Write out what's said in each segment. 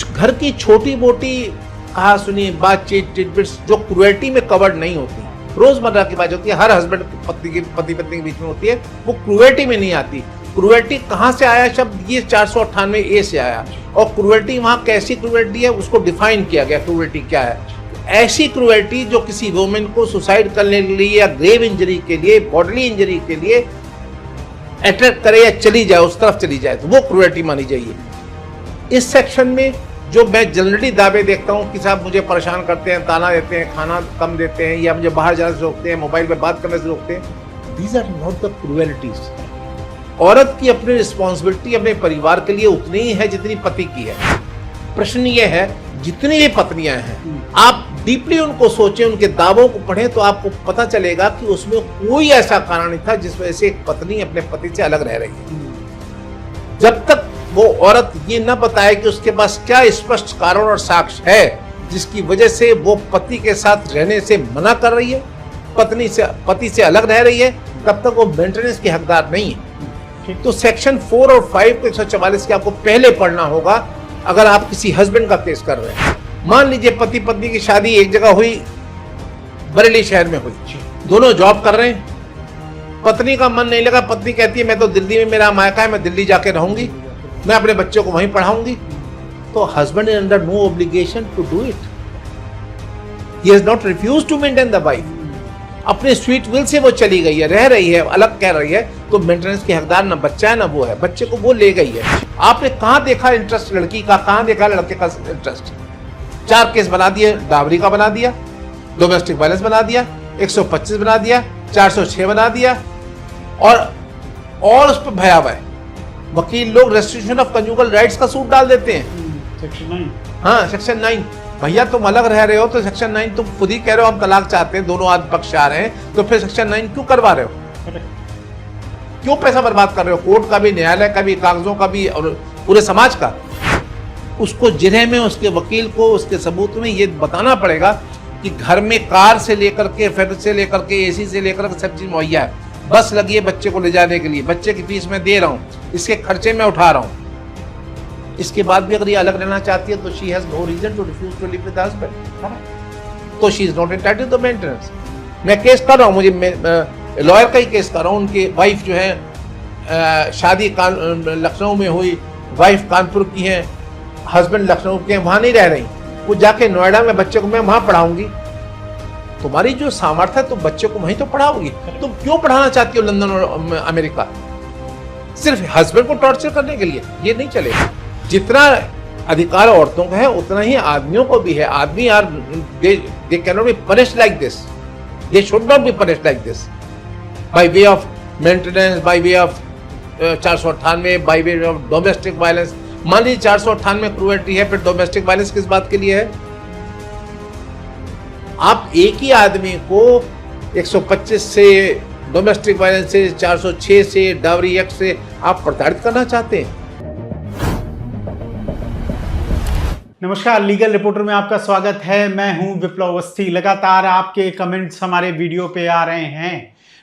घर की छोटी मोटी कहा सुनी बातचीत टिटबिट्स जो क्रूएल्टी में कवर्ड नहीं होती, रोजमर्रा की बात होती है, हर हस्बैंड पति पत्नी के बीच में होती है, वो क्रूएल्टी में नहीं आती। क्रूएल्टी कहाँ से आया शब्द? ये 498A से आया। और क्रूएल्टी वहाँ कैसी क्रूएल्टी है उसको डिफाइन किया गया। क्रूएल्टी क्या है? ऐसी क्रूएल्टी जो किसी वुमेन को सुसाइड करने के लिए या ग्रेव इंजरी के लिए, बॉडीली इंजरी के लिए अट्रैक्ट करे या चली जाए, उस तरफ चली जाए, तो वो क्रूएल्टी मानी जाइए। इस सेक्शन में जो मैं जनरली दावे देखता हूँ कि साहब मुझे परेशान करते हैं, ताना देते हैं, खाना कम देते हैं, या मुझे बाहर जाने से रोकते हैं, मोबाइल पे बात करने से रोकते हैं, दीज आर नॉट द क्रूएलिटीज। औरत की अपनी रिस्पॉन्सिबिलिटी अपने परिवार के लिए उतनी ही है जितनी पति की है। प्रश्न ये है, जितनी भी पत्नियां हैं, आप डीपली उनको सोचें, उनके दावों को पढ़ें, तो आपको पता चलेगा कि उसमें कोई ऐसा कारण नहीं था जिस वजह से एक पत्नी अपने पति से अलग रह रही है। जब तक वो औरत ये न बताए कि उसके पास क्या स्पष्ट कारण और साक्ष्य है जिसकी वजह से वो पति के साथ रहने से मना कर रही है, पति से अलग रह रही है, तब तक वो मेंटेनेंस की हकदार नहीं है। तो सेक्शन 4 और 5 के 144 के आपको पहले पढ़ना होगा अगर आप किसी हस्बैंड का केस कर रहे हैं। मान लीजिए पति पत्नी की शादी एक जगह हुई, बरेली शहर में हुई, दोनों जॉब कर रहे हैं, पत्नी का मन नहीं लगा, पत्नी कहती है मैं तो दिल्ली में मेरा मायका है, मैं दिल्ली जाके रहूंगी, मैं अपने बच्चों को वहीं पढ़ाऊंगी, तो husband is under no obligation to do it. He has not refused to maintain the wife. अपने स्वीट विल से वो चली गई है, रह रही है, अलग कह रही है, तो मेंटेनेंस की हकदार ना बच्चा है ना वो है, बच्चे को वो ले गई है। आपने कहां देखा इंटरेस्ट लड़की का, कहां देखा लड़के का इंटरेस्ट? 4 केस बना दिए, डावरी का बना दिया, डोमेस्टिक वायलेंस बना दिया, 125 बना दिया, 406 बना दिया, और उस पर भयावह है। वकील लोग रेस्ट्रिक्शन ऑफ कंजुगल राइट्स का सूट डाल देते हैं, सेक्शन 9। हाँ, सेक्शन 9। भैया तुम अलग रह रहे हो तो सेक्शन 9 तुम खुद ही कह रहे हो हम तलाक चाहते हैं, दोनों आदमी पक्ष आ रहे हैं, तो फिर सेक्शन 9 क्यों करवा रहे हो? क्यों पैसा बर्बाद कर रहे हो? कोर्ट का भी, न्यायालय का भी, कागजों का भी, और पूरे समाज का। उसको जिरह में उसके वकील को उसके सबूत में ये बताना पड़ेगा कि घर में कार से लेकर के, फ्रिज से लेकर के, एसी से लेकर के सब चीज मुहैया है, बस लगी है बच्चे को ले जाने के लिए, बच्चे की फीस मैं दे रहा हूँ, इसके खर्चे में उठा रहा हूँ। इसके बाद भी अगर ये अलग रहना चाहती है तो she has no reason to refuse to live with husband, तो she is not entitled to maintenance. मैं केस कर रहा हूँ, मुझे लॉयर का ही केस कर रहा हूँ। उनकी वाइफ जो है शादी लखनऊ में हुई, वाइफ कानपुर की है, हस्बैंड लखनऊ के हैं, वहाँ नहीं रह रही, वो जाके नोएडा में बच्चे को मैं वहाँ पढ़ाऊंगी। तुम्हारी जो सामर्थ्य है तुम बच्चे को वहीं तो पढ़ाओगी, तुम क्यों पढ़ाना चाहती हो लंदन और अमेरिका? सिर्फ हस्बैंड को टॉर्चर करने के लिए? ये नहीं चलेगा। जितना अधिकार औरतों का है उतना ही आदमियों को भी है। आदमी are they can not be punished like this, they should not be punished like this by way of maintenance, by way of 498, by way of domestic violence. मान लीजिए 498 क्रूएल्टी है, फिर डोमेस्टिक वायलेंस किस बात के लिए है? आप एक ही आदमी को 125 से, डोमेस्टिक वायलेंस से, 406 से, डावरी एक्ट से आप प्रताड़ित करना चाहते हैं। नमस्कार, लीगल रिपोर्टर में आपका स्वागत है। मैं हूं विप्लव अवस्थी। लगातार आपके कमेंट्स हमारे वीडियो पे आ रहे हैं।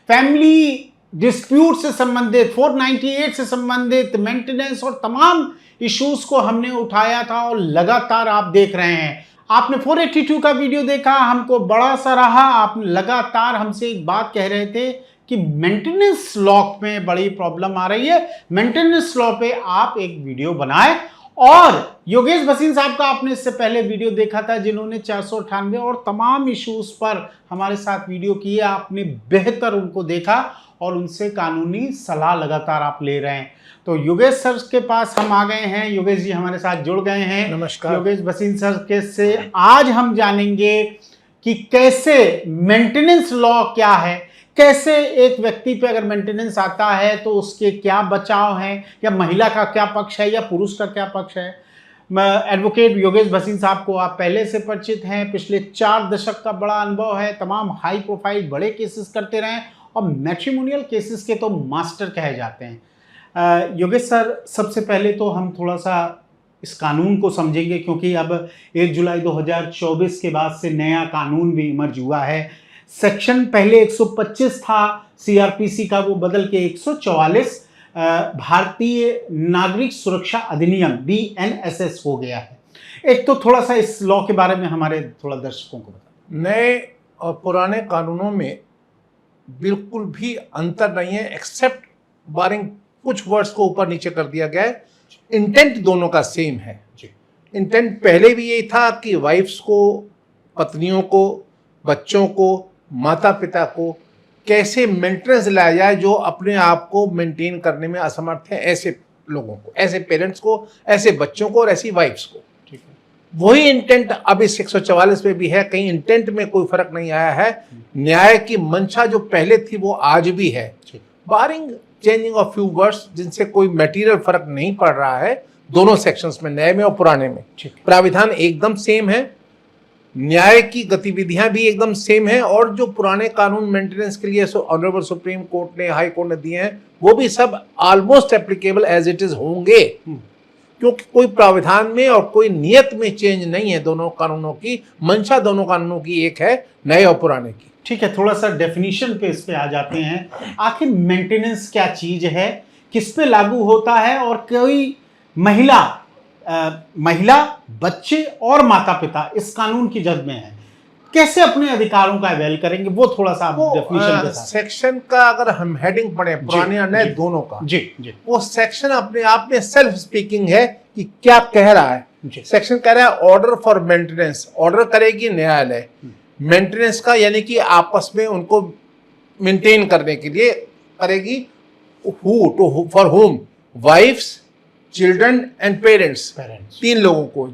फैमिली डिस्प्यूट से संबंधित, 498 से संबंधित, मेंटेनेंस और तमाम इश्यूज को हमने उठाया था और लगातार आप देख रहे हैं। आपने 482 का वीडियो देखा, हमको बड़ा सा रहा। आप लगातार हमसे एक बात कह रहे थे कि मेंटेनेंस लॉ में बड़ी प्रॉब्लम आ रही है, मेंटेनेंस लॉ पे आप एक वीडियो बनाए। और योगेश भसीन साहब का आपने इससे पहले वीडियो देखा था, जिन्होंने 498 और तमाम इश्यूज पर हमारे साथ वीडियो किए। आपने बेहतर उनको देखा और उनसे कानूनी सलाह लगातार आप ले रहे हैं। तो योगेश सर के पास हम आ गए हैं। योगेश जी हमारे साथ जुड़ गए हैं। नमस्कार। योगेश भसीन सर के से आज हम जानेंगे कि कैसे मेंटेनेंस लॉ क्या है, कैसे एक व्यक्ति पे अगर मेंटेनेंस आता है तो उसके क्या बचाव हैं, या महिला का क्या पक्ष है या पुरुष का क्या पक्ष है। एडवोकेट योगेश भसीन साहब को आप पहले से परिचित हैं, पिछले 4 दशक का बड़ा अनुभव है, तमाम हाई प्रोफाइल बड़े केसेस करते रहे और मैट्रिमोनियल केसेस के तो मास्टर कहे जाते हैं। योगेश सर, सबसे पहले तो हम थोड़ा सा इस कानून को समझेंगे, क्योंकि अब 1 जुलाई 2024 के बाद से नया कानून भी इमर्ज हुआ है। सेक्शन पहले 125 था सीआरपीसी का, वो बदल के 144 भारतीय नागरिक सुरक्षा अधिनियम BNSS हो गया है। एक तो थोड़ा सा इस लॉ के बारे में हमारे थोड़ा दर्शकों को बताएं। नए और पुराने कानूनों में बिल्कुल भी अंतर नहीं है, एक्सेप्ट बारिंग कुछ वर्ड्स को ऊपर नीचे कर दिया गया है। इंटेंट दोनों का सेम है। इंटेंट पहले भी यही था कि वाइफ्स को, पत्नियों को, बच्चों को, माता पिता को कैसे मेंटेनेंस लाया जाए जो अपने आप को मेंटेन करने में असमर्थ है, ऐसे लोगों को, ऐसे पेरेंट्स को, ऐसे बच्चों को और ऐसी वाइफ्स को। ठीक है। वही इंटेंट अब इस 144 में भी है। कहीं इंटेंट में कोई फर्क नहीं आया है। न्याय की मंशा जो पहले थी वो आज भी है, बारिंग चेंजिंग ऑफ फ्यू वर्ड्स, जिनसे कोई मटेरियल फर्क नहीं पड़ रहा है दोनों सेक्शंस में, नए में और पुराने में। प्राविधान एकदम सेम है, न्याय की गतिविधियां भी एकदम सेम है, और जो पुराने कानून मेंटेनेंस के लिए ऑनरेबल सुप्रीम कोर्ट ने, हाई कोर्ट ने दिए हैं, वो भी सब almost applicable as it is होंगे, क्योंकि कोई प्राविधान में और कोई नियत में चेंज नहीं है। दोनों कानूनों की मंशा, दोनों कानूनों की एक है, नए और पुराने की। ठीक है, थोड़ा सा डेफिनेशन पे इस पे आ जाते हैं। आखिर मेंटेनेंस क्या चीज है, किस पे लागू होता है, और कोई महिला, बच्चे और माता पिता इस कानून की जद में है, कैसे अपने अधिकारों का अवेल करेंगे, वो थोड़ा सा डेफिनेशन के साथ। सेक्शन का अगर हम हेडिंग पढ़े, पुराने और नए दोनों का, जी, वो सेक्शन अपने आप में सेल्फ स्पीकिंग है कि क्या कह रहा है। सेक्शन कह रहा है ऑर्डर फॉर मेंटेनेंस, ऑर्डर करेगी न्यायालय मेंटेनेंस का, यानी कि आपस में उनको मेंटेन करने के लिए करेगी। For home, wifes, children and parents, तीन लोगों को।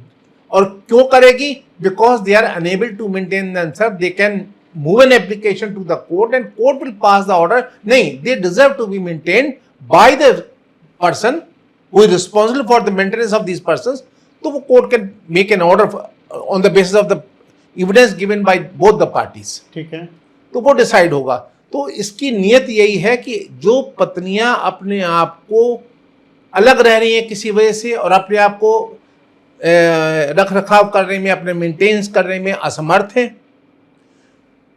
और क्यों करेगी? Because they are unable to maintain themselves, they can move an application to the court and court will pass the order. नहीं, they deserve to be maintained by the person who is responsible for the maintenance of these persons. तो वो court can make an order on the basis of the evidence given by both the parties. ठीक है, तो वो decide होगा। तो इसकी नियत यही है कि जो पत्नियां अपने आप को अलग रह रही हैं किसी वजह से और अपने आप को रख रखाव करने में, अपने मेंटेनेंस करने में असमर्थ हैं,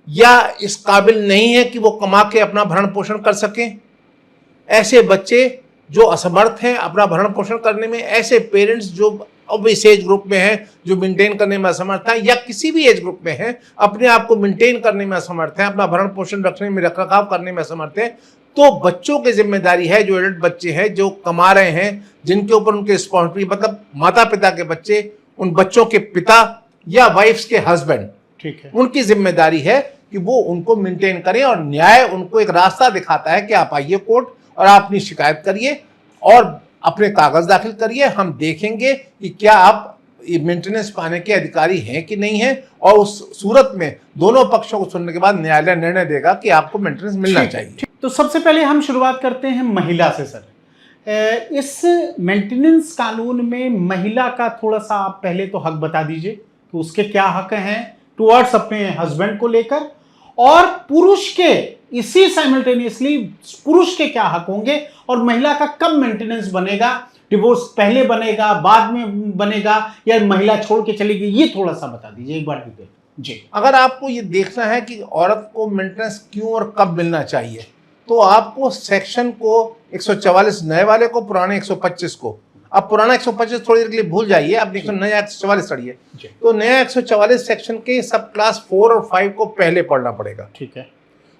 या इस काबिल नहीं है कि वो कमा के अपना भरण पोषण कर सकें, ऐसे बच्चे जो असमर्थ हैं अपना भरण पोषण करने में, ऐसे पेरेंट्स जो अब इस एज ग्रुप में हैं जो मेंटेन करने में असमर्थ हैं, या किसी भी एज ग्रुप में हैं अपने आप को मेंटेन करने में असमर्थ हैं, अपना भरण पोषण रखने में, रख रखाव करने में असमर्थ हैं, तो बच्चों की जिम्मेदारी है, जो एडल्ट बच्चे हैं जो कमा रहे हैं, जिनके ऊपर उनके रिस्पॉन्सिबिलिटी, मतलब माता पिता के बच्चे, उन बच्चों के पिता या वाइफ्स के हस्बैंड, ठीक है, उनकी जिम्मेदारी है कि वो उनको मेंटेन करें। और न्याय उनको एक रास्ता दिखाता है कि आप आइए कोर्ट और आप अपनी शिकायत करिए और अपने कागज दाखिल करिए, हम देखेंगे कि क्या आप मेंटेनेंस पाने के अधिकारी हैं कि नहीं है, और उस सूरत में दोनों पक्षों को सुनने के बाद न्यायालय निर्णय देगा कि आपको मेंटेनेंस मिलना चाहिए। तो सबसे पहले हम शुरुआत करते हैं महिला से। सर, इस मेंटेनेंस कानून में महिला का थोड़ा सा आप पहले तो हक बता दीजिए कि उसके क्या हक हैं टुवर्ड्स अपने हस्बैंड को लेकर, और पुरुष के इसी साइमल्टेनियसली पुरुष के क्या हक होंगे, और महिला का कब मेंटेनेंस बनेगा, डिवोर्स पहले बनेगा, बाद में बनेगा, या महिला छोड़ के चलेगी, ये थोड़ा सा बता दीजिए एक बार डिटेल जी। अगर आपको ये देखना है कि औरत को मेंटेनेंस क्यों और कब मिलना चाहिए, तो आपको सेक्शन को 144 नए वाले को, पुराने 125 को, अब पुराना 125 थोड़ी देर के लिए भूल जाइए, अब नया 144 पढ़िए। तो नया 144 सेक्शन के सब क्लास 4 और 5 को पहले पढ़ना पड़ेगा, ठीक है,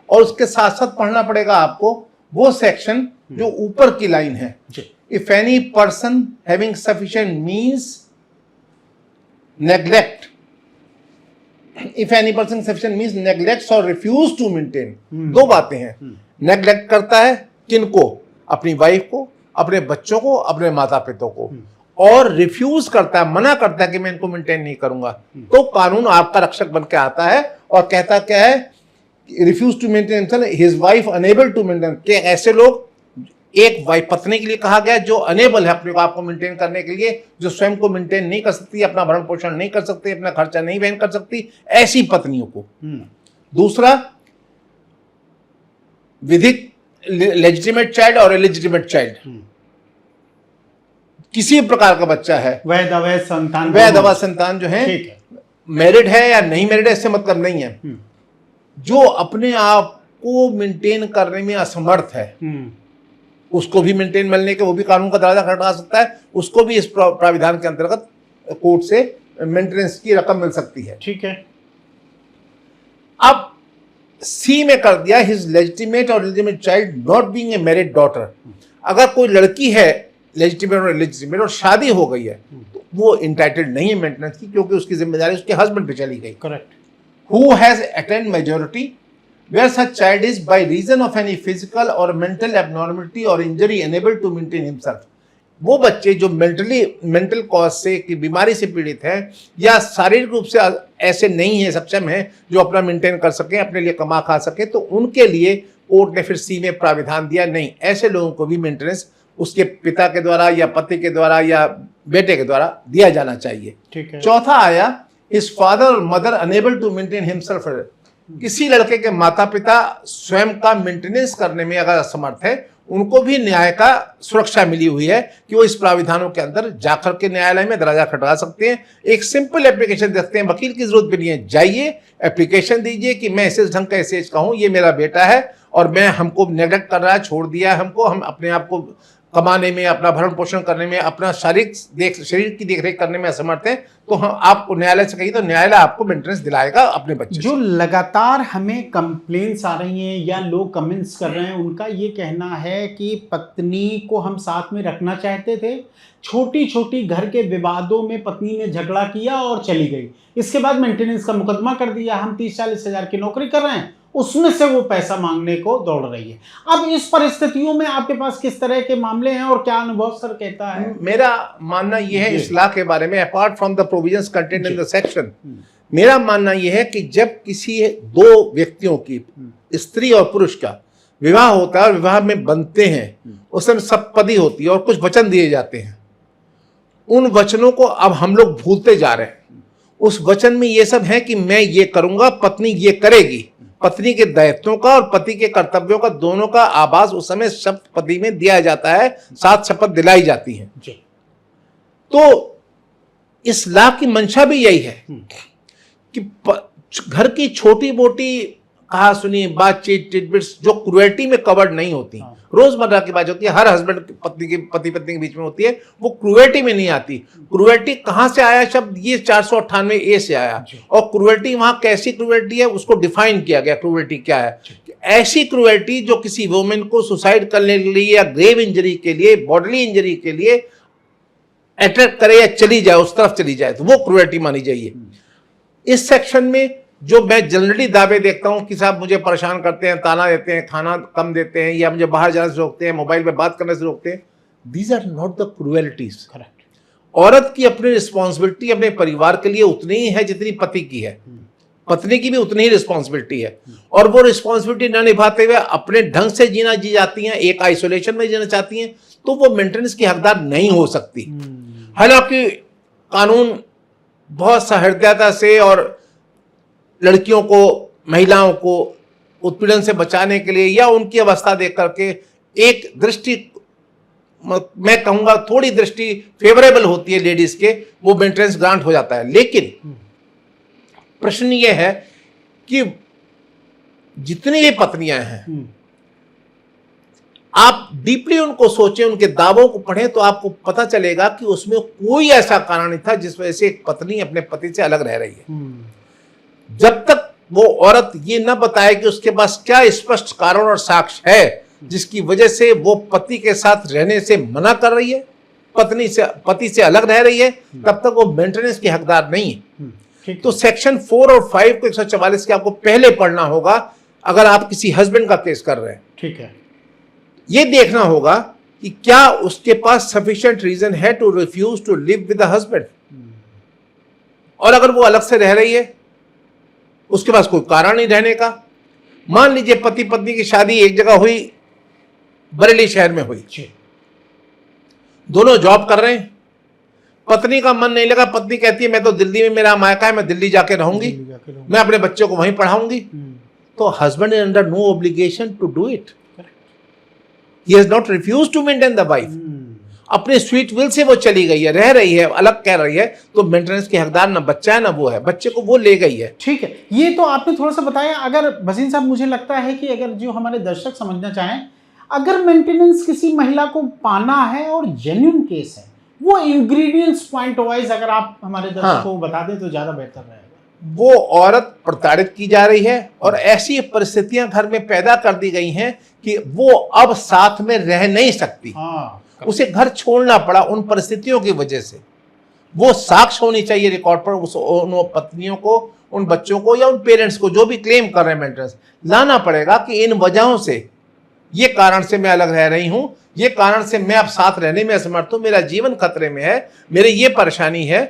और उसके साथ साथ पढ़ना पड़ेगा आपको वो सेक्शन जो ऊपर की लाइन है, if any person having sufficient means neglect, if any person sufficient means neglects और रिफ्यूज टू मेंटेन, दो बातें हैं। नेग्लेक्ट करता है किनको? अपनी वाइफ को, अपने बच्चों को, अपने माता पिता को, और रिफ्यूज करता है, मना करता है कि मैं इनको मेंटेन नहीं करूंगा, तो कानून आपका रक्षक बन के आता है और कहता क्या है, refuse to maintain his wife unable to maintain, के ऐसे लोग, एक वाइफ पत्नी के लिए कहा गया जो अनेबल है अपने को आपको मेंटेन करने के लिए, जो स्वयं को मेंटेन नहीं कर सकती, अपना भरण पोषण नहीं कर सकती, अपना खर्चा नहीं वहन कर सकती, ऐसी पत्नियों को। दूसरा, विधिक लेजिटिमेट चाइल्ड और इलेजिटिमेट चाइल्ड, किसी प्रकार का बच्चा है, वैध अवैध संतान, वैध अवैध संतान जो है, मैरिड है या नहीं मैरिड है इससे मतलब नहीं है, जो अपने आप को मेंटेन करने में असमर्थ है, उसको भी मेंटेन मिलने के, वो भी कानून का दरवाजा खटखटा सकता है, उसको भी इस प्राविधान के अंतर्गत कोर्ट से मेंटेनेंस की रकम मिल सकती है। ठीक है। अब सी में कर दिया हिज लेजिटिमेट और illegitimate child not being a married daughter. अगर कोई लड़की है लेजिटिमेट और इलिजिटिमेट और शादी हो गई है तो वो इंटाइटल्ड नहीं है मेंटेनेंस की, क्योंकि उसकी जिम्मेदारी उसके हस्बैंड पे चली गई। Correct. Who has attend majority where such child is by reason of any physical or mental abnormality or injury unable to maintain himself। वो बच्चे जो मेंटल कॉज से की बीमारी से पीड़ित हैं या शारीरिक रूप से ऐसे नहीं है, सक्षम है जो अपना मेंटेन कर सके, अपने लिए कमा खा सके, तो उनके लिए कोर्ट ने फिर सी में प्राविधान दिया नहीं, ऐसे लोगों को भी मेंटेनेंस उसके पिता के द्वारा या पति के द्वारा या बेटे के द्वारा दिया जाना चाहिए। ठीक है। चौथा आया हिज फादर और mother unable to maintain himself. किसी लड़के के माता पिता स्वयं का मेंटेनेंस करने में अगर असमर्थ है, उनको भी न्याय का सुरक्षा मिली हुई है कि वो इस प्राविधानों के अंदर जाकर के न्यायालय में दरवाजा खटका सकते हैं। एक सिंपल एप्लीकेशन देखते हैं, वकील की जरूरत भी नहीं है, जाइए एप्लीकेशन दीजिए कि मैं इस ढंग का ऐसे कहूँ, ये मेरा बेटा है और मैं हमको नेग्लेक्ट कर रहा है, छोड़ दिया है हमको, हम अपने आप को कमाने में, अपना भरण पोषण करने में, अपना शरीर की देखरेख करने में असमर्थ है, तो हम आपको न्यायालय से कहिए तो न्यायालय आपको मेंटेनेंस दिलाएगा अपने बच्चे जो लगातार हमें कंप्लेंट्स आ रही हैं या लोग कमेंट्स कर रहे हैं, उनका ये कहना है कि पत्नी को हम साथ में रखना चाहते थे, छोटी छोटी घर के विवादों में पत्नी ने झगड़ा किया और चली गई, इसके बाद मेंटेनेंस का मुकदमा कर दिया, हम 30-40 हज़ार की नौकरी कर रहे हैं, उसमें से वो पैसा मांगने को दौड़ रही है। अब इस परिस्थितियों में आपके पास किस तरह के मामले हैं और क्या अनुभव सर कहता है? मेरा मानना यह है इस लॉ के बारे में, apart from the provisions content in the section, मेरा मानना यह है कि जब किसी दो व्यक्तियों की, स्त्री और पुरुष का विवाह होता है और विवाह में बनते हैं, उस समय सप्तपदी होती है और कुछ वचन दिए जाते हैं, उन वचनों को अब हम लोग भूलते जा रहे हैं। उस वचन में ये सब है कि मैं ये करूंगा, पत्नी ये करेगी, पत्नी के दायित्वों का और पति के कर्तव्यों का दोनों का आभास उस समय शपथ में दिया जाता है, साथ शपथ दिलाई जाती है। तो इस लॉ की मंशा भी यही है कि घर की छोटी मोटी कहा सुनी बातचीत, टिडबिट्स जो क्रुएल्टी में कवर्ड नहीं होती, रोजमर्रा की बात होती है, हर हस्बैंड पति पत्नी के बीच में होती है, वो क्रुएल्टी में नहीं आती। क्रुएल्टी कहां से आया शब्द? ये 498A से आया, और क्रुएल्टी वहां कैसी क्रुएल्टी है उसको डिफाइन किया गया। क्रुएल्टी क्या है? ऐसी क्रुएल्टी जो किसी वुमेन को सुसाइड करने के लिए या ग्रेव इंजरी के लिए, बॉडीली इंजरी के लिए अट्रैक्ट करे या चली जाए, उस तरफ चली जाए, तो वो क्रुएल्टी मानी जाइए। इस सेक्शन में जो मैं जनरली दावे देखता हूं कि साहब मुझे परेशान करते हैं, ताना देते हैं, खाना कम देते हैं, या मुझे बाहर जाने से रोकते हैं, मोबाइल पे बात करने से रोकते हैं, these are not the cruelties. Correct. औरत की अपनी रिस्पॉन्सिबिलिटी अपने परिवार के लिए उतनी ही है जितनी पति की है, पत्नी की भी उतनी ही रिस्पॉन्सिबिलिटी है, और वो रिस्पॉन्सिबिलिटी न निभाते हुए अपने ढंग से जी जाती हैं, एक आइसोलेशन में जीना चाहती हैं, तो वो मेंटेनेंस की हकदार नहीं हो सकती। हालांकि कानून बहुत सहृदयता से और लड़कियों को, महिलाओं को उत्पीड़न से बचाने के लिए या उनकी अवस्था देख करके एक दृष्टि, मैं कहूंगा थोड़ी दृष्टि फेवरेबल होती है लेडीज के, वो मेंटेनेंस ग्रांट हो जाता है। लेकिन प्रश्न ये है कि जितनी भी पत्नियां हैं, आप डीपली उनको सोचें, उनके दावों को पढ़ें, तो आपको पता चलेगा कि उसमें कोई ऐसा कारण नहीं था जिस वजह से एक पत्नी अपने पति से अलग रह रही है। जब तक वो औरत ये न बताए कि उसके पास क्या स्पष्ट कारण और साक्ष्य है जिसकी वजह से वो पति के साथ रहने से मना कर रही है, पति से अलग रह रही है, तब तक वो मेंटेनेंस की हकदार नहीं है। तो सेक्शन 4 और 5 को 144 के आपको पहले पढ़ना होगा अगर आप किसी हस्बैंड का केस कर रहे हैं। ठीक है। ये देखना होगा कि क्या उसके पास सफिशिएंट रीजन है to refuse to live with the husband, और अगर वो अलग से रह रही है, उसके पास कोई कारण नहीं रहने का। मान लीजिए पति पत्नी की शादी एक जगह हुई, बरेली शहर में हुई, दोनों जॉब कर रहे हैं, पत्नी का मन नहीं लगा, पत्नी कहती है मैं तो दिल्ली में मेरा मायका है, मैं दिल्ली जाके रहूंगी, मैं अपने बच्चों को वहीं पढ़ाऊंगी, तो husband is under no obligation to do it. He has not refused to maintain the wife. अपने स्वीट विल से वो चली गई है, रह रही है, अलग कह रही है, तो मेंटेनेंस की हकदार ना बच्चा है ना वो है, बच्चे को वो ले गई है। ठीक है, ये तो आपने थोड़ा सा बताया। अगर भसीन साहब, मुझे लगता है कि अगर जो हमारे दर्शक समझना चाहें, अगर मेंटेनेंस किसी महिला को पाना है और जेन्युइन केस है, वो इंग्रेडिएंट्स पॉइंट वाइज अगर आप हमारे दर्शकों हाँ। को बता दें तो ज्यादा बेहतर रहेगा। वो औरत प्रताड़ित की जा रही है और ऐसी परिस्थितियां घर में पैदा कर दी गई हैं कि वो अब साथ में रह नहीं सकती। हाँ, उसे घर छोड़ना पड़ा उन परिस्थितियों की वजह से। वो साक्ष्य होनी चाहिए रिकॉर्ड पर उन पत्नियों को, उन बच्चों को या उन पेरेंट्स को जो भी क्लेम कर रहे हैं मेंटेनेंस, लाना पड़ेगा कि इन वजहों से, ये कारण से मैं अलग रह रही हूं, ये कारण से मैं अब साथ रहने में असमर्थ हूं, मेरा जीवन खतरे में है, मेरे ये परेशानी है,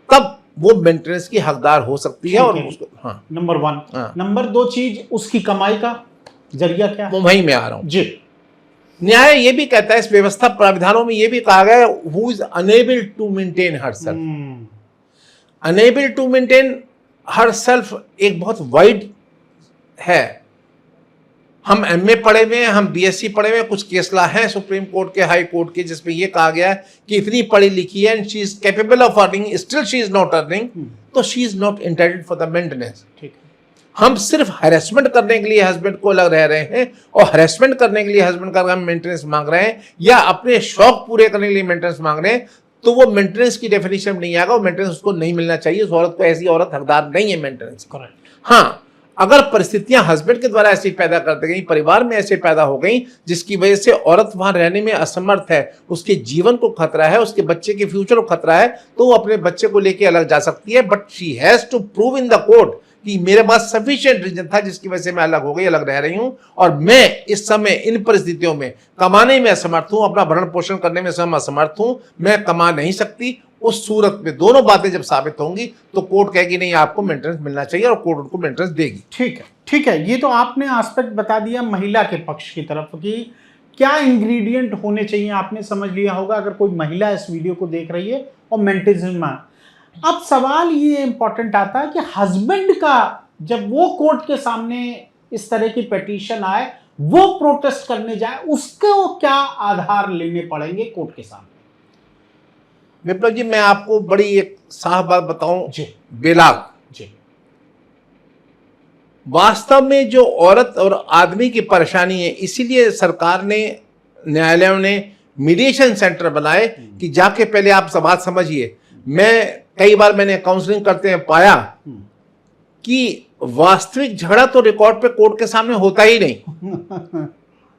तब वो मेंटेनेंस की हकदार हो सकती है। और उसको हाँ, नंबर 1। हाँ। नंबर 2 चीज, उसकी कमाई का जरिया क्या है? वो वहीं में आ रहा हूं जी। न्याय ये भी कहता है, इस व्यवस्था प्राविधानों में ये भी कहा गया है, who is unable to maintain herself. Unable to maintain herself एक बहुत वाइड है। हम एमए पढ़े हुए हैं, हम बीएससी पढ़े हुए हैं, कुछ केस ला है सुप्रीम कोर्ट के, हाई कोर्ट के, जिसमें यह कहा गया है कि इतनी पढ़ी लिखी है and she is capable of earning, still she is not earning, तो she is not entitled for the maintenance. ठीक है। हम सिर्फ हैरेसमेंट करने के लिए हस्बैंड को अलग रह रहे हैं और हैरेसमेंट करने के लिए हस्बैंड का हम मेंटेनेंस मांग रहे हैं या अपने शौक पूरे करने के लिए मेंटेनेंस मांग रहे हैं, तो वो मेंटेनेंस की डेफिनेशन में नहीं आएगा। वो मेंटेनेंस उसको नहीं मिलना चाहिए। उस औरत को, ऐसी औरत हकदार नहीं है मेंटेनेंस। करेक्ट। हाँ, अगर परिस्थितियां हस्बैंड के द्वारा ऐसी पैदा कर दी गई, परिवार में ऐसे पैदा हो गई जिसकी वजह से औरत वहां रहने में असमर्थ है, उसके जीवन को खतरा है, उसके बच्चे के फ्यूचर को खतरा है, तो वो अपने बच्चे को लेकर अलग जा सकती है। But she has to prove in the court कि मेरे पास सफिशिएंट रीजन था जिसकी वजह से मैं अलग हो गई, अलग रह रही हूं, और मैं इस समय इन परिस्थितियों में कमाने में असमर्थ हूं, अपना भरण पोषण करने में असमर्थ हूं, मैं कमा नहीं सकती। उस सूरत में दोनों बातें जब साबित होंगी तो कोर्ट कहेगी नहीं, आपको मेंटेनेंस मिलना चाहिए, और कोर्ट उनको मेंटेनेंस देगी। ठीक है, ठीक है। ये तो आपने एस्पेक्ट बता दिया महिला के पक्ष की तरफ कि क्या इंग्रेडिएंट होने चाहिए, आपने समझ लिया होगा अगर कोई महिला इस वीडियो को देख रही है और मेंटेनेंस में। अब सवाल ये इंपॉर्टेंट आता है कि हस्बैंड का जब वो कोर्ट के सामने इस तरह की पिटीशन आए, वो प्रोटेस्ट करने जाए, उसको क्या आधार लेने पड़ेंगे कोर्ट के सामने? विप्लव जी, मैं आपको बड़ी एक साफ बात बताऊं जी बेलाग जी। वास्तव में जो औरत और आदमी की परेशानी है, इसीलिए सरकार ने, न्यायालयों ने मीडिएशन सेंटर बनाए कि जाके पहले आप सब बात समझिए। मैं कई बार मैंने काउंसलिंग करते हैं पाया कि वास्तविक झगड़ा तो रिकॉर्ड पे कोर्ट के सामने होता ही नहीं।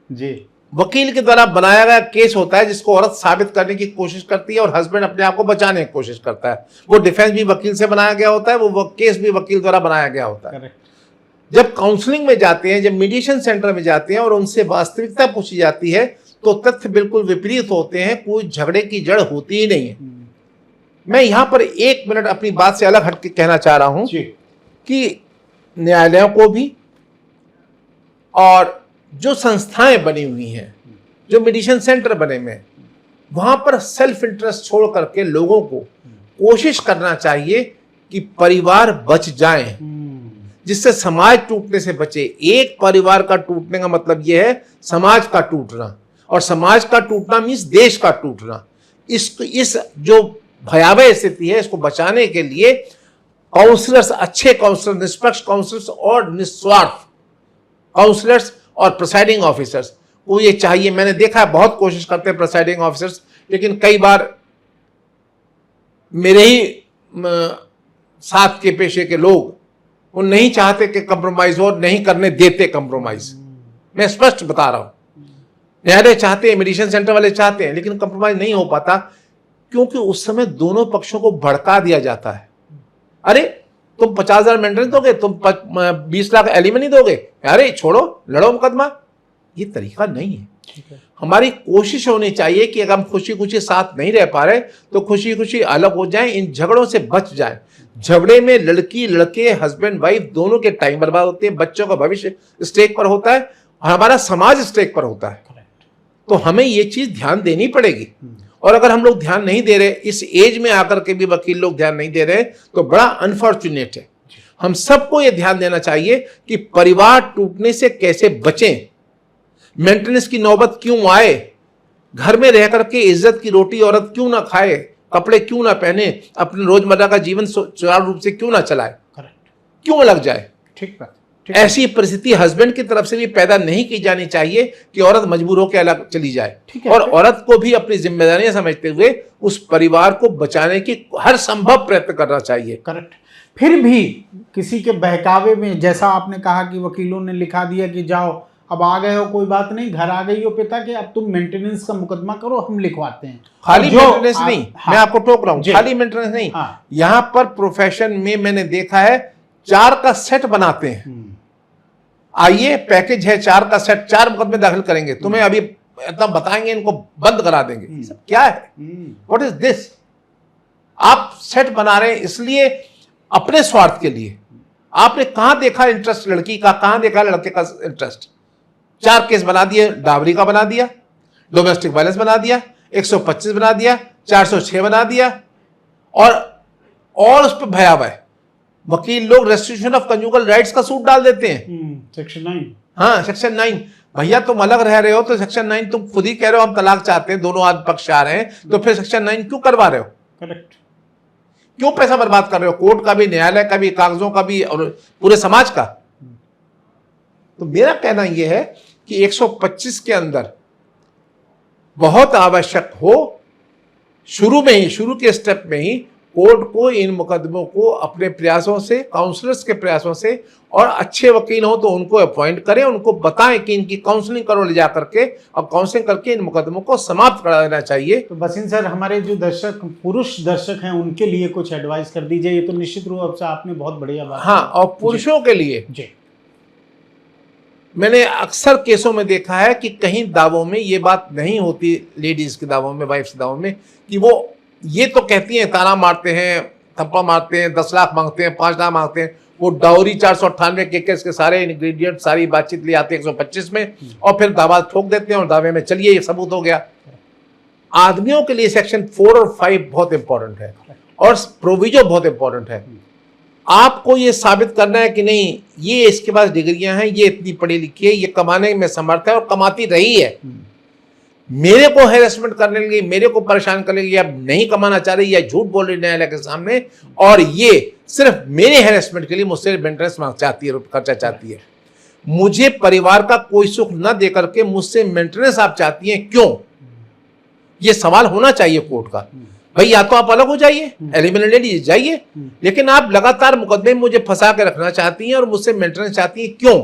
जी। वकील के द्वारा बनाया गया केस होता है जिसको औरत साबित करने की कोशिश करती है और हस्बैंड अपने आप को बचाने की कोशिश करता है। वो डिफेंस भी वकील से बनाया गया होता है, वो केस भी वकील द्वारा बनाया गया होता है। जब काउंसलिंग में जाते हैं, जब मीडिएशन सेंटर में जाते हैं और उनसे वास्तविकता पूछी जाती है तो तथ्य बिल्कुल विपरीत होते हैं। कोई झगड़े की जड़ होती ही नहीं है। मैं यहां पर 1 मिनट अपनी बात से अलग हटके कहना चाह रहा हूं कि न्यायालयों को भी और जो संस्थाएं बनी हुई हैं, जो मीडिएशन सेंटर बने हुए हैं, वहां पर सेल्फ इंटरेस्ट छोड़ करके लोगों को कोशिश करना चाहिए कि परिवार बच जाएं, जिससे समाज टूटने से बचे। एक परिवार का टूटने का मतलब यह है समाज का टूटना, और समाज का टूटना मीन्स देश का टूटना। इस जो भयावह स्थिति है, इसको बचाने के लिए काउंसलर्स, अच्छे काउंसलर, निष्पक्ष काउंसलर्स और निस्वार्थ काउंसलर्स और प्रिसाइडिंग ऑफिसर्स को ये चाहिए। मैंने देखा है बहुत कोशिश करते हैं प्रिसाइडिंग ऑफिसर्स, लेकिन कई बार मेरे ही साथ के पेशे के लोग वो नहीं चाहते कि कंप्रोमाइज हो, नहीं करने देते कंप्रोमाइज। मैं स्पष्ट बता रहा हूं, न्यायालय चाहते हैं, मीडिएशन सेंटर वाले चाहते हैं, लेकिन कंप्रोमाइज नहीं हो पाता क्योंकि उस समय दोनों पक्षों को भड़का दिया जाता है। अरे तुम 50,000 मेंटेनेंस दोगे, तुम 20 लाख एलिमनी दोगे, अरे छोड़ो, लड़ो मुकदमा। ये तरीका नहीं है। हमारी कोशिश होनी चाहिए कि अगर हम खुशी खुशी साथ नहीं रह पा रहे तो खुशी खुशी अलग हो जाएं, इन झगड़ों से बच जाएं। झगड़े में लड़की लड़के, हस्बैंड वाइफ दोनों के टाइम बर्बाद होते हैं, बच्चों का भविष्य स्टेक पर होता है और हमारा समाज स्टेक पर होता है। तो हमें ये चीज ध्यान देनी पड़ेगी। और अगर हम लोग ध्यान नहीं दे रहे, इस एज में आकर के भी वकील लोग ध्यान नहीं दे रहे, तो बड़ा अनफॉर्चुनेट है। हम सबको यह ध्यान देना चाहिए कि परिवार टूटने से कैसे बचें, मेंटेनेंस की नौबत क्यों आए, घर में रह करके इज्जत की रोटी औरत क्यों ना खाए, कपड़े क्यों ना पहने, अपने रोजमर्रा का जीवन सुचारू रूप से क्यों ना चलाए, क्यों लग जाए। ठीक बात, ऐसी परिस्थिति हस्बैंड की तरफ से भी पैदा नहीं की जानी चाहिए कि औरत मजबूर होकर अलग चली जाए। और औरत को भी अपनी जिम्मेदारियां समझते हुए उस परिवार को बचाने की हर संभव प्रयत्न करना चाहिए। करेक्ट। फिर भी किसी के बहकावे में, जैसा आपने कहा कि वकीलों ने लिखा दिया कि जाओ अब आ गए हो, कोई बात नहीं, घर आ गई हो पिता के, अब तुम मेंटेनेंस का मुकदमा करो, हम लिखवाते हैं। खाली मेंटेनेंस नहीं, मैं आपको टोक रहा हूं, खाली मेंटेनेंस नहीं, हाँ। यहां पर प्रोफेशन में मैंने देखा है 4 का सेट बनाते हैं। आइए पैकेज है 4 का सेट, 4 मुकदमे दाखिल करेंगे, तुम्हें अभी इतना बताएंगे, इनको बंद करा देंगे। सब क्या है? What is this? आप सेट बना रहे हैं इसलिए अपने स्वार्थ के लिए। आपने कहां देखा इंटरेस्ट लड़की का, कहां देखा लड़के का इंटरेस्ट? 4 केस बना दिए, डावरी का बना दिया, डोमेस्टिक वायलेंस बना दिया, 125 बना दिया, 406 बना दिया, और उस पर भयावह वकील लोग रेस्ट्रिक्शन ऑफ कंजुगल राइट्स का सूट डाल देते हैं। सेक्शन 9। हाँ, सेक्शन 9। भैया तुम अलग रह रहे हो तो सेक्शन 9 तुम खुद ही कह रहे हो हम तलाक चाहते हैं, दोनों आदमी पक्ष आ रहे हैं, तो फिर सेक्शन 9 क्यों करवा रहे हो? करेक्ट। क्यों पैसा बर्बाद कर रहे हो? कोर्ट का भी, न्यायालय का भी, कागजों का भी, और पूरे समाज का। तो मेरा कहना यह है कि 125 के अंदर बहुत आवश्यक हो, शुरू के स्टेप में ही कोर्ट को इन मुकदमों को अपने प्रयासों से, काउंसलर्स के प्रयासों से, और अच्छे वकील हो तो उनको अपॉइंट करें, उनको बताएं कि इनकी काउंसलिंग करो ले जा करके, और काउंसलिंग करके इन मुकदमों को समाप्त करा देना चाहिए। तो बसिन सर, हमारे जो दर्शक, पुरुष दर्शक हैं, उनके लिए कुछ एडवाइस कर दीजिए। ये तो निश्चित रूप से आपने बहुत बढ़िया बात। हाँ, और पुरुषों के लिए जी, मैंने अक्सर केसों में देखा है कि कहीं दावों में ये बात नहीं होती, लेडीज के दावों में, वाइफ के दावों में, कि वो ये तो कहती हैं, ताना मारते हैं, थप्पा मारते हैं, 10 लाख मांगते हैं, 5 लाख मांगते हैं, वो डाउरी 498 के केस के सारे इंग्रेडिएंट, सारी बातचीत ले आते हैं 125 में, और फिर दावा ठोक देते हैं, और दावे में चलिए ये सबूत हो गया। आदमियों के लिए सेक्शन 4 और 5 बहुत इंपॉर्टेंट है, और प्रोविजो बहुत इंपॉर्टेंट है। आपको ये साबित करना है कि नहीं, ये इसके पास डिग्रियां हैं, ये इतनी पढ़ी लिखी है, ये कमाने में समर्थ है और कमाती रही है। मेरे को हैरेसमेंट करने लगी, मेरे को परेशान करने लगी, अब नहीं कमाना चाह रही, या झूठ बोल रही न्यायालय के सामने, और ये सिर्फ मेरे हैरेसमेंट के लिए मुझसे मेंटेनेंस मांग चाहती है, खर्चा चाहती है। मुझे परिवार का कोई सुख न दे करके मुझसे मेंटेनेंस आप चाहती हैं, क्यों? ये सवाल होना चाहिए कोर्ट का। भाई या तो आप अलग हो जाइए, एलिमिनेट ले लीजिए, जाइए, लेकिन आप लगातार मुकदमे में मुझे फंसा के रखना चाहती हैं और मुझसे मेंटेनेंस चाहती हैं, क्यों?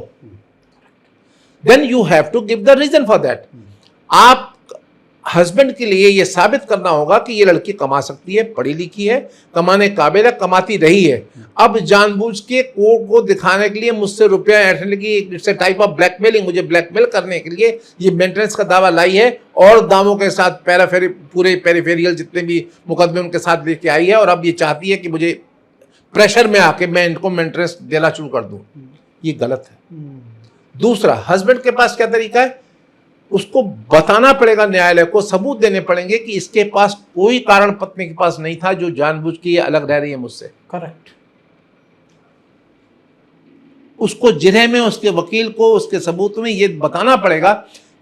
Then you have to give the reason for that. आप हस्बैंड के लिए यह साबित करना होगा कि ये लड़की कमा सकती है, पढ़ी लिखी है, कमाने काबिल है, कमाती रही है। अब जानबूझ के कोर्ट को दिखाने के लिए मुझसे रुपया ऐंठने लगी, it's a type of blackmailing, मुझे ब्लैकमेल करने के लिए ये मेंटेनेंस का दावा लाई है, और दावों के साथ पूरे पेरिफेरियल जितने भी मुकदमे उनके साथ लेके आई है, और अब ये चाहती है कि मुझे प्रेशर में आके मैं इनको मेंटेनेंस देना शुरू कर दूं। ये गलत है। दूसरा, हस्बैंड के पास क्या तरीका है? उसको बताना पड़ेगा, न्यायालय को सबूत देने पड़ेंगे कि इसके पास कोई कारण पत्नी के पास नहीं था जो जानबूझ के ये अलग रह रही है मुझसे। करेक्ट। उसको जिरह में, उसके वकील को, उसके सबूत में ये बताना पड़ेगा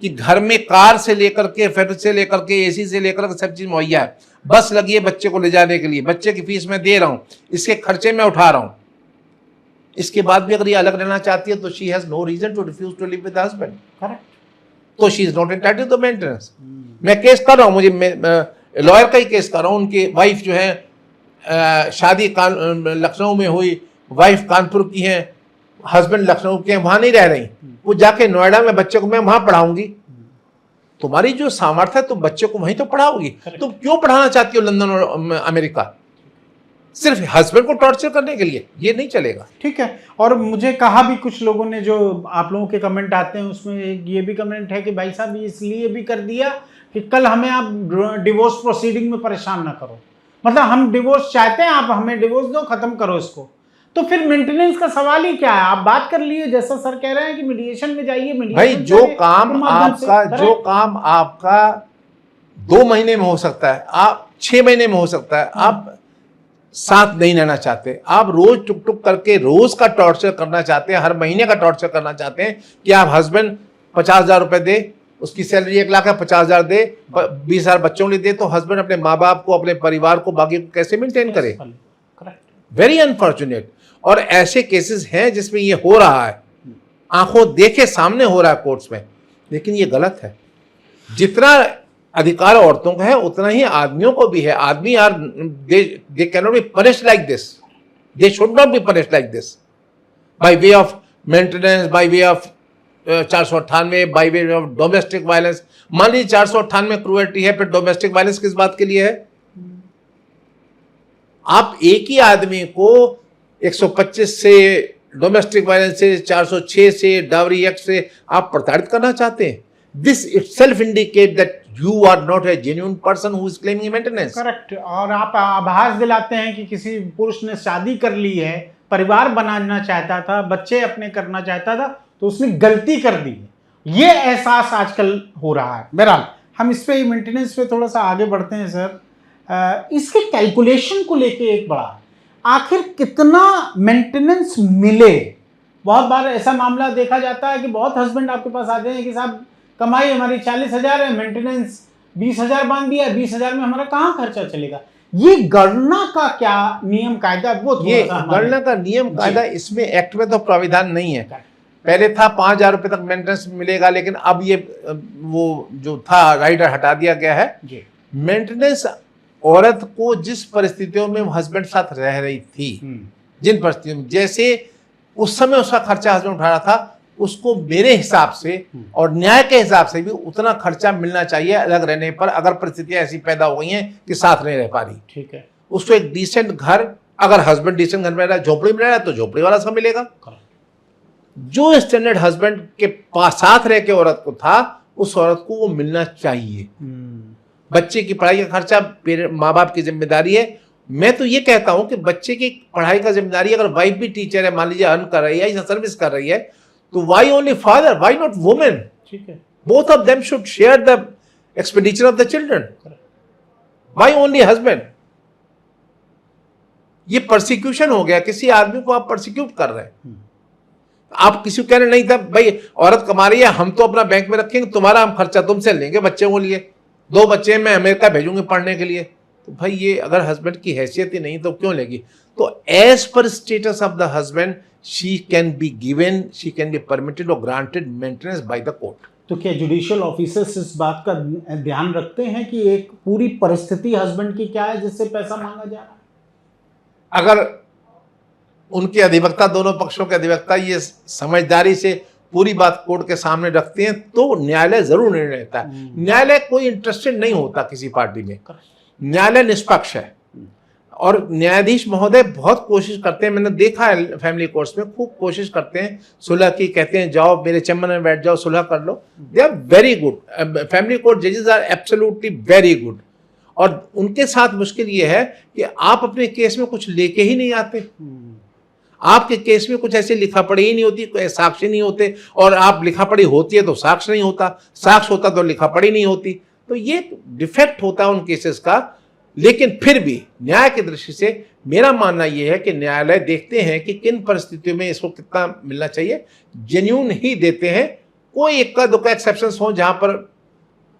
कि घर में कार से लेकर के, फ्रिज से लेकर के, एसी से लेकर के सब चीज मुहैया है, बस लगी है बच्चे को ले जाने के लिए, बच्चे की फीस मैं दे रहा हूं, इसके खर्चे मैं उठा रहा हूं। इसके बाद भी अगर ये अलग रहना चाहती है तो she has no reason to refuse to live with husband. Correct. तो she is not entitled to maintenance. मैं केस कर रहा हूं, मुझे लॉयर का ही केस कर रहा हूं। उनकी वाइफ जो है, शादी लखनऊ में हुई, वाइफ कानपुर की है, हस्बैंड लखनऊ के हैं, वहां नहीं रह रही, वो जाके नोएडा में बच्चे को मैं वहां पढ़ाऊंगी। तुम्हारी जो सामर्थ्य है तुम बच्चे को वहीं तो पढ़ाओगी, तुम क्यों पढ़ाना चाहती हो लंदन और अमेरिका? सिर्फ हस्बैंड को टॉर्चर करने के लिए? ये नहीं चलेगा। ठीक है। और मुझे कहा भी कुछ लोगों ने, जो आप लोगों के कमेंट आते हैं उसमें ये भी कमेंट है कि भाई साहब इसलिए भी कर दिया कि कल हमें आप डिवोर्स प्रोसीडिंग में परेशान ना करो, मतलब हम डिवोर्स चाहते हैं, आप हमें डिवोर्स दो, खत्म करो इसको। तो फिर मेंटेनेंस का सवाल ही क्या है? आप बात कर लिए, जैसा सर कह रहे हैं कि मीडिएशन में जाइए, भाई जो काम आपका 2 महीने में हो सकता है, आप 6 महीने में हो सकता है, आप साथ नहीं रहना चाहते, आप रोज टुक टुक करके रोज का टॉर्चर करना चाहते हैं, हर महीने का टॉर्चर करना चाहते हैं कि आप हस्बैंड 50,000 रुपए दे, उसकी सैलरी 1 लाख है, 50,000 दे, 20,000 बच्चों के लिए दे, तो हस्बैंड अपने माँ बाप को, अपने परिवार को, बाकी को कैसे मेंटेन करे? Very unfortunate. और ऐसे केसेस हैं जिसमें ये हो रहा है। आंखों देखे सामने हो रहा है कोर्ट्स में, लेकिन ये गलत है। जितना अधिकार औरतों का है उतना ही आदमियों को भी है। आदमी are they can not be punished like this, they should not be punished like this by way of maintenance, by way of 498, by way of domestic violence. मान लीजिए 498 क्रूएल्टी है, फिर डोमेस्टिक वायलेंस किस बात के लिए है? आप एक ही आदमी को 125 से डोमेस्टिक वायलेंस से, 406 से, डावरी एक्ट से आप प्रताड़ित करना चाहते हैं। This itself indicate that you are not a genuine person who is claiming maintenance. Correct. और आप आभास दिलाते हैं कि किसी पुरुष ने शादी कर ली है, परिवार बनाना चाहता था, बच्चे अपने करना चाहता था, तो उसने गलती कर दी। ये एहसास आजकल हो रहा है। बहरहाल हम इस पे मेंटेनेंस पे थोड़ा सा आगे बढ़ते हैं सर। इसके कैलकुलेशन को लेके एक बड़ा, आखिर कितना मेंटेनेंस मिले? बहुत बार ऐसा मामला देखा जाता है कि बहुत हस्बैंड आपके पास आते हैं कि साहब कमाई हमारी 40,000 है, मेंटेनेंस 20,000 बांध दिया, 20,000 में हमारा कहाँ खर्चा चलेगा? ये गणना का क्या नियम कायदा, वो ये गणना का नियम कायदा इसमें एक्ट में तो प्राविधान नहीं है। पहले था 5,000 रुपए तक मेंटेनेंस मिलेगा, लेकिन अब ये वो जो था राइडर हटा दिया गया है। मेंटेनेंस औरत को जिस परिस्थितियों में हस्बैंड साथ रह रही थी, जिन परिस्थितियों में, जैसे उस समय उसका खर्चा हस्बैंड उठा रहा था, उसको मेरे हिसाब से और न्याय के हिसाब से भी उतना खर्चा मिलना चाहिए अलग रहने पर, अगर परिस्थितियां ऐसी पैदा हो गई हैं कि साथ नहीं रह पा रही। ठीक है, उसको एक डिसेंट घर, अगर हस्बैंड डिसेंट घर में रह रहा है, झोपड़ी में रह रहा है, तो झोपड़ी वाला सब मिलेगा। जो स्टैंडर्ड हस्बैंड के पास साथ रह के औरत को था, उस औरत को वो मिलना चाहिए। बच्चे की पढ़ाई का खर्चा माँ बाप की जिम्मेदारी है। मैं तो ये कहता हूं कि बच्चे की पढ़ाई का जिम्मेदारी, अगर वाइफ भी टीचर है, मान लीजिए अर्न कर रही है या सर्विस कर रही है, तो why only father? Why not woman? ठीक है, both of them should share the expenditure of the children. Why only husband? ये परसिक्यूशन हो गया, किसी आदमी को आप परसिक्यूट कर रहे हैं। आप किसी को कहने नहीं था भाई औरत कमा रही है, हम तो अपना बैंक में रखेंगे, तुम्हारा हम खर्चा तुमसे लेंगे बच्चों को लिए, 2 बच्चे मैं अमेरिका भेजूंगी पढ़ने के लिए। तो भाई ये अगर हस्बैंड की हैसियत ही नहीं तो क्यों लेगी? तो as per status of the husband she can be given, she can be permitted or granted maintenance by the court. तो क्या जुडिशियल ऑफिसर्स इस बात का ध्यान रखते हैं कि एक पूरी परिस्थिति हस्बैंड की क्या है जिससे पैसा मांगा जा रहा है? अगर उनके अधिवक्ता, दोनों पक्षों के अधिवक्ता ये समझदारी से पूरी बात कोर्ट के सामने रखते हैं, तो न्यायालय जरूर निर्णय लेता है। न्यायालय कोई इंटरेस्टेड नहीं होता किसी पार्टी में, न्यायालय निष्पक्ष है। और न्यायाधीश महोदय बहुत कोशिश करते हैं, मैंने देखा है फैमिली कोर्ट्स में, खूब कोशिश करते हैं सुलह की। कहते हैं जाओ मेरे चैम्बर में बैठ जाओ, सुलह कर लो। They are very good, family court जजेस आर एब्सोल्युटली वेरी गुड। और उनके साथ मुश्किल ये है कि आप अपने केस में कुछ लेके ही नहीं आते। आपके केस में कुछ ऐसी लिखा पढ़ी ही नहीं होती, कोई साक्ष्य नहीं होते, और आप लिखा पढ़ी होती है तो साक्ष्य नहीं होता, साक्ष्य होता तो लिखा पढ़ी नहीं होती। तो ये डिफेक्ट होता है उन केसेस का। लेकिन फिर भी न्याय की दृष्टि से मेरा मानना यह है कि न्यायालय देखते हैं कि किन परिस्थितियों में इसको कितना मिलना चाहिए, जेन्युइन ही देते हैं। कोई इक्का दुक्का एक्सेप्शंस हो जहां पर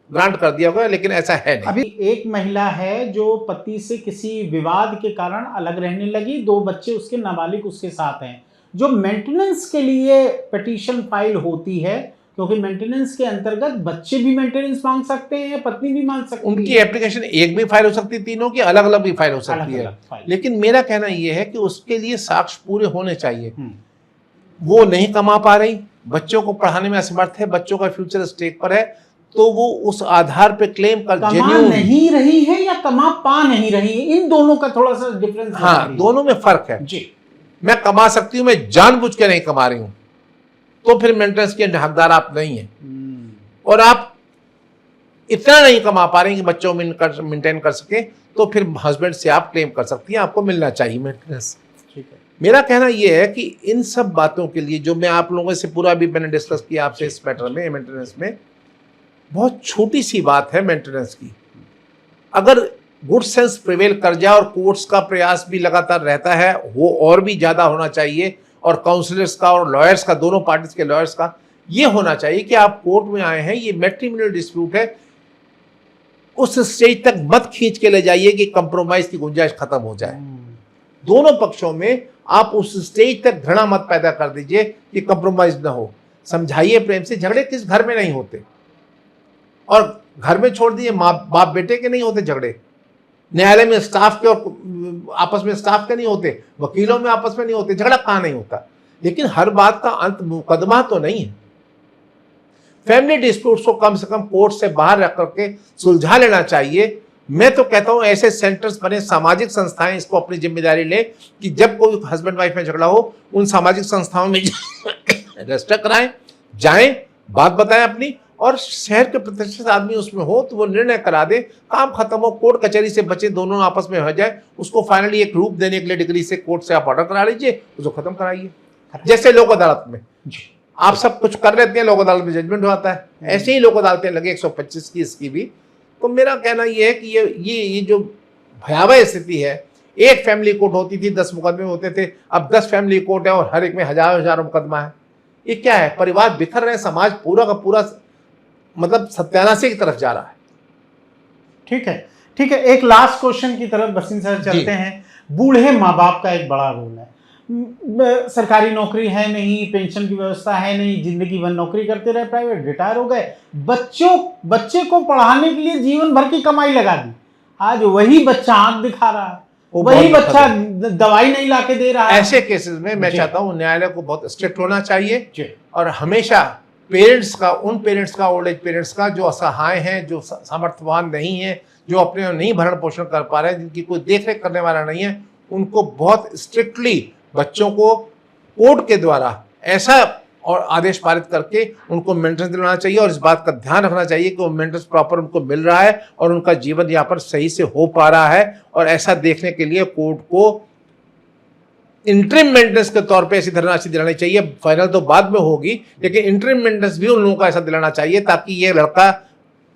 ग्रांट कर दिया होगा, लेकिन ऐसा है नहीं। अभी एक महिला है जो पति से किसी विवाद के कारण अलग रहने लगी, 2 बच्चे उसके नाबालिग उसके साथ हैं। जो मेंटेनेंस के लिए पिटीशन फाइल होती है, क्योंकि मेंटेनेंस के अंतर्गत बच्चे भी मेंटेनेंस मांग सकते हैं, पत्नी भी मांग सकती है। उनकी एप्लीकेशन एक भी फाइल हो सकती है, तीनों की अलग अलग भी फाइल हो सकती है। लेकिन मेरा कहना यह है कि उसके लिए साक्ष्य पूरे होने चाहिए। वो नहीं कमा पा रही, बच्चों को पढ़ाने में असमर्थ है, बच्चों का फ्यूचर स्टेक पर है, तो वो उस आधार पे क्लेम कर कमा नहीं रही है या कमा पा नहीं रही है, इन दोनों का थोड़ा सा डिफरेंस। हाँ, दोनों में फर्क है जी। मैं कमा सकती हूँ, मैं जानबूझ के नहीं कमा रही हूँ, तो फिर मेंटेनेंस के हकदार आप नहीं है। और आप इतना नहीं कमा पा रहे हैं कि बच्चों में मेंटेन कर सके, तो फिर हस्बैंड से आप क्लेम कर सकती हैं, आपको मिलना चाहिए मेंटेनेंस। ठीक है, मेरा कहना यह है कि इन सब बातों के लिए जो मैं आप लोगों से पूरा भी मैंने डिस्कस किया आपसे इस मैटर में, मेंटेनेंस में, बहुत छोटी सी बात है मेंटेनेंस की। अगर गुड सेंस प्रिवेल कर जाए और कोर्ट्स का प्रयास भी लगातार रहता है, वो और भी ज्यादा होना चाहिए, और काउंसलर्स का और लॉयर्स का, दोनों पार्टीज के लॉयर्स का ये होना चाहिए कि आप कोर्ट में आए हैं, ये मैट्रिमोनियल डिस्प्यूट है, उस स्टेज तक मत खींच के ले जाइए कि कंप्रोमाइज की गुंजाइश खत्म हो जाए। दोनों पक्षों में आप उस स्टेज तक घृणा मत पैदा कर दीजिए कि कंप्रोमाइज ना हो। समझाइए प्रेम से। झगड़े किस घर में नहीं होते, और घर में छोड़ दिए माँ बाप बेटे के नहीं होते झगड़े, न्यायालय में स्टाफ के और आपस में स्टाफ के नहीं होते, वकीलों में आपस में नहीं होते, झगड़ा कहाँ नहीं होता। लेकिन हर बात का अंत मुकदमा तो नहीं है। फैमिली डिस्प्यूट्स को कम से कम कोर्ट से बाहर रख करके सुलझा लेना चाहिए। मैं तो कहता हूं ऐसे सेंटर्स बने, सामाजिक संस्थाएं इसको अपनी जिम्मेदारी ले कि जब कोई हस्बैंड वाइफ में झगड़ा हो, उन सामाजिक संस्थाओं में रजिस्टर कराएं, जाएं, बात बताएं अपनी, और शहर के प्रतिष्ठित आदमी उसमें हो तो वो निर्णय करा दे, काम खत्म हो, कोर्ट कचहरी से बचे, दोनों आपस में हो जाए। उसको फाइनली एक रूप देने के लिए डिग्री से कोर्ट से आप ऑर्डर करा लीजिए, उसको खत्म कराइए। जैसे लोक अदालत में आप सब कुछ कर लेते हैं, लोक अदालत में जजमेंट होता है, ऐसे ही लोक अदालतें लगे 125 की, इसकी भी। तो मेरा कहना ये है कि ये जो भयावह स्थिति है, एक फैमिली कोर्ट होती थी, 10 मुकदमे होते थे, अब 10 फैमिली कोर्ट है और हर एक में हजारों मुकदमा है। ये क्या है? परिवार बिखर रहे हैं, समाज पूरा का पूरा मतलब सत्यानाशी की तरफ जा रहा है। ठीक है, ठीक है। एक लास्ट क्वेश्चन की तरफ बसिन सर चलते हैं। बूढ़े माँ बाप का एक बड़ा रोल है। सरकारी नौकरी है नहीं, पेंशन की व्यवस्था है नहीं, जिंदगी भर नौकरी करते रहे, प्राइवेट रिटायर हो गए, बच्चे को पढ़ाने के लिए जीवन भर की कमाई लगा दी। आज वही बच्चा आंख दिखा रहा है, वही बच्चा दवाई नहीं लाके दे रहा है। ऐसे केसेस में मैं चाहता हूं न्यायालय को बहुत स्ट्रिक्ट होना चाहिए, और हमेशा पेरेंट्स का, उन पेरेंट्स का, ओल्ड एज पेरेंट्स का जो असहाय हैं, जो सामर्थ्यवान नहीं है, जो अपने नहीं भरण पोषण कर पा रहे हैं, जिनकी कोई देखरेख करने वाला नहीं है, उनको बहुत स्ट्रिक्टली बच्चों को कोर्ट के द्वारा ऐसा और आदेश पारित करके उनको मेंटेनेंस दिलाना चाहिए, और इस बात का ध्यान रखना चाहिए कि वो मेंटेनेंस प्रॉपर उनको मिल रहा है और उनका जीवन यापन सही से हो पा रहा है। और ऐसा देखने के लिए कोर्ट को इंटरिम मेंटेनेंस के तौर पे ऐसी धनराशि दिलानी चाहिए। फाइनल तो बाद में होगी, लेकिन इंटरिम मेंटेनेंस भी उन लोगों को ऐसा दिलाना चाहिए ताकि ये लड़का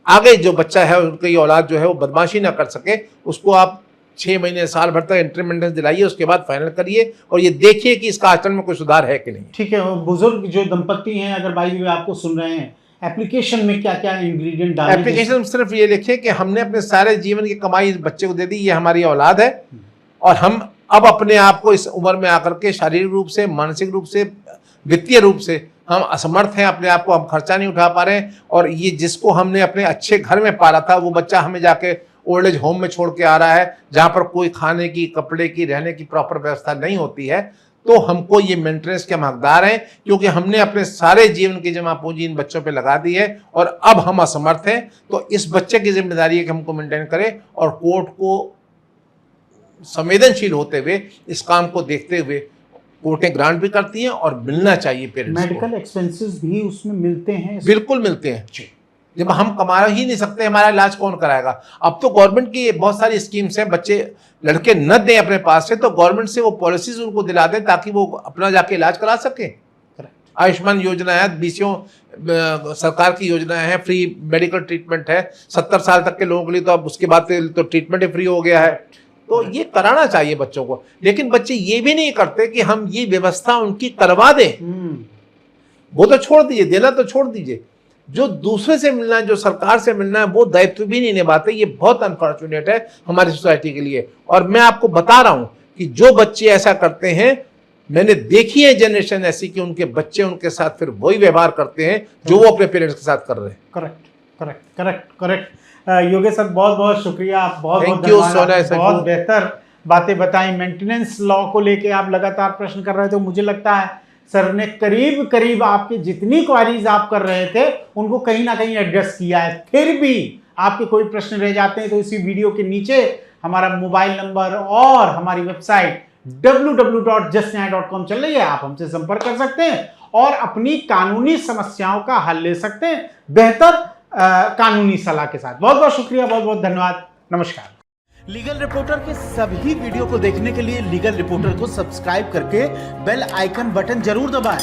आगे जो बच्चा है, उनकी औलाद जो है, वो बदमाशी ना कर सके। उसको आप 6 महीने साल भर तक इंटरिम मेंटेनेंस दिलाइए, उसके बाद फाइनल करिए, और ये देखिए कि इसका आचरण में कोई सुधार है कि नहीं। ठीक है। बुजुर्ग जो दंपत्ति हैं, अगर भाई भी आपको सुन रहे हैं, एप्लीकेशन में क्या क्या इंग्रेडिएंट डालें? एप्लीकेशन सिर्फ ये लिखे कि हमने अपने सारे जीवन की कमाई इस बच्चे को दे दी, ये हमारी औलाद है, और हम अब अपने आप को इस उम्र में आकर के शारीरिक रूप से, मानसिक रूप से, वित्तीय रूप से हम असमर्थ हैं, अपने आप को हम खर्चा नहीं उठा पा रहे हैं, और ये जिसको हमने अपने अच्छे घर में पाला था, वो बच्चा हमें जाके ओल्ड एज होम में छोड़ के आ रहा है, जहाँ पर कोई खाने की, कपड़े की, रहने की प्रॉपर व्यवस्था नहीं होती है। तो हमको ये मेंटेनेंस के हम हकदार हैं, क्योंकि हमने अपने सारे जीवन की जमा पूंजी इन बच्चों पे लगा दी है, और अब हम असमर्थ हैं। तो इस बच्चे की जिम्मेदारी है कि हमको मेंटेन करें, और कोर्ट को संवेदनशील होते हुए, इस काम को देखते हुए कोर्टें ग्रांट भी करती हैं, और मिलना चाहिए पेरेंट्स को। मेडिकल एक्सपेंसेस भी उसमें मिलते हैं? बिल्कुल मिलते हैं। जब हम कमा ही नहीं सकते, हमारा इलाज कौन कराएगा? अब तो गवर्नमेंट की बहुत सारी स्कीम्स हैं, बच्चे लड़के न दें अपने पास से तो गवर्नमेंट से वो पॉलिसीज उनको दिला दें ताकि वो अपना जाके इलाज करा सके। आयुष्मान योजना है, बीसीओ सरकार की योजनाएं हैं, फ्री मेडिकल ट्रीटमेंट है 70 साल तक के लोगों के लिए, तो अब उसके बाद तो ट्रीटमेंट ही फ्री हो गया है। तो ये कराना चाहिए बच्चों को, लेकिन बच्चे ये भी नहीं करते कि हम ये व्यवस्था उनकी करवा दें। वो तो छोड़ दीजिए, देना तो छोड़ दीजिए, जो दूसरे से मिलना है, जो सरकार से मिलना है, वो दायित्व भी नहीं निभाते। ये बहुत अनफॉर्चुनेट है हमारी सोसाइटी के लिए। और मैं आपको बता रहा हूं कि जो बच्चे ऐसा करते हैं, मैंने देखी है जनरेशन ऐसी कि उनके बच्चे उनके साथ फिर वही व्यवहार करते हैं जो वो अपने पेरेंट्स के साथ कर रहे हैं। Correct correct correct correct. Yogesh sir, बहुत बहुत शुक्रिया, आप बहुत बहुत बेहतर बातें बताई। मेंटेनेंस लॉ को लेके आप लगातार प्रश्न कर रहे थे, मुझे लगता है सर ने करीब करीब आपकी जितनी क्वारीज आप कर रहे थे उनको कहीं ना कहीं एड्रेस किया है। फिर भी आपके कोई प्रश्न रह जाते हैं तो इसी वीडियो के नीचे हमारा मोबाइल नंबर और हमारी वेबसाइट www.justnyay.com चल रही है, आप हमसे संपर्क कर सकते हैं और अपनी कानूनी समस्याओं का हल ले सकते हैं बेहतर कानूनी सलाह के साथ। बहुत बहुत शुक्रिया, बहुत बहुत धन्यवाद, नमस्कार। लीगल रिपोर्टर के सभी वीडियो को देखने के लिए लीगल रिपोर्टर को सब्सक्राइब करके बेल आइकन बटन जरूर दबाएं।